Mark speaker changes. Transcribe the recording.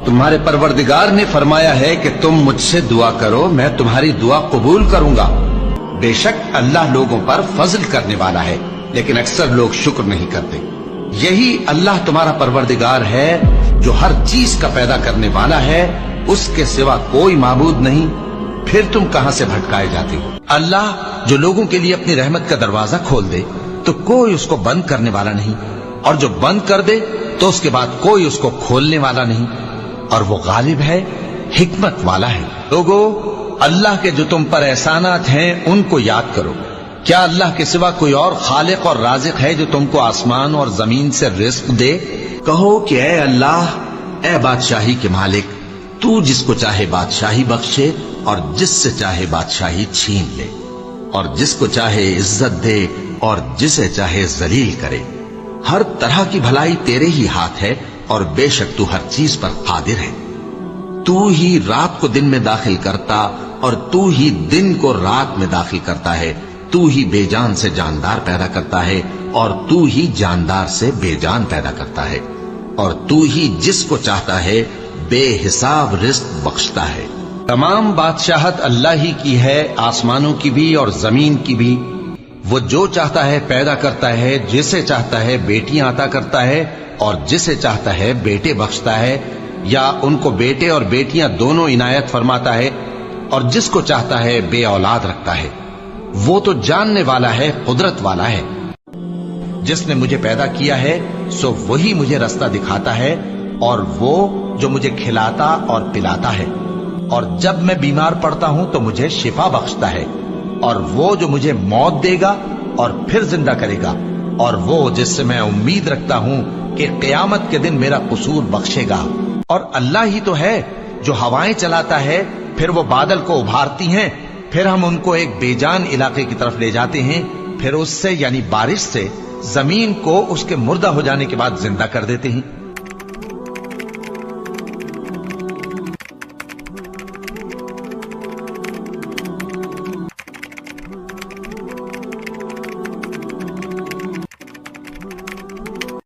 Speaker 1: तुम्हारे परवरदिगार ने फरमाया है कि तुम मुझसे दुआ करो, मैं तुम्हारी दुआ कबूल करूंगा। बेशक अल्लाह लोगों पर फजल करने वाला है, लेकिन अक्सर लोग शुक्र नहीं करते। यही अल्लाह तुम्हारा परवरदिगार है जो हर चीज का पैदा करने वाला है, उसके सिवा कोई माबूद नहीं, फिर तुम कहां से भटकाए जाते हो। अल्लाह जो लोगों के लिए अपनी रहमत का दरवाजा खोल दे तो कोई उसको बंद करने वाला नहीं, और जो बंद कर दे तो उसके बाद कोई उसको खोलने वाला नहीं, और वो गालिब है, हिकमत वाला है। लोगो, अल्लाह के जो तुम पर एहसानात हैं उनको याद करो। क्या अल्लाह के सिवा कोई और खालिक और राज़िक है जो तुमको आसमान और जमीन से रिस्क दे? कहो कि ए अल्लाह, ए बादशाही के मालिक, तू जिसको चाहे बादशाही बख्शे और जिससे चाहे बादशाही छीन ले, और जिसको चाहे इज्जत दे और जिसे चाहे जलील करे। हर तरह की भलाई तेरे ही हाथ है, और बेशक तू हर चीज पर कादिर है। तू ही रात को दिन में दाखिल करता और तू ही दिन को रात में दाखिल करता है। तू ही बेजान से जानदार पैदा करता है और तू ही जानदार से बेजान पैदा करता है, और तू ही जिसको चाहता है बेहिसाब रिस्क बख्शता है। तमाम बादशाहत अल्लाह ही की है, आसमानों की भी और जमीन की भी। वो जो चाहता है पैदा करता है, जिसे चाहता है बेटियां अता करता है और जिसे चाहता है बेटे बख्शता है, या उनको बेटे और बेटियां दोनों इनायत फरमाता है, और जिसको चाहता है बे औलाद रखता है। वो तो जानने वाला है, कुदरत वाला है। जिसने मुझे पैदा किया है सो वही मुझे रास्ता दिखाता है, और वो जो मुझे खिलाता और पिलाता है, और जब मैं बीमार पड़ता हूं तो मुझे शिफा बख्शता है, और वो जो मुझे मौत देगा और फिर जिंदा करेगा, और वो जिससे मैं उम्मीद रखता हूं कि क़यामत के दिन मेरा कसूर बख्शेगा। और अल्लाह ही तो है जो हवाएं चलाता है, फिर वो बादल को उभारती हैं, फिर हम उनको एक बेजान इलाके की तरफ ले जाते हैं, फिर उससे यानी बारिश से जमीन को उसके मुर्दा हो जाने के बाद जिंदा कर देते हैं।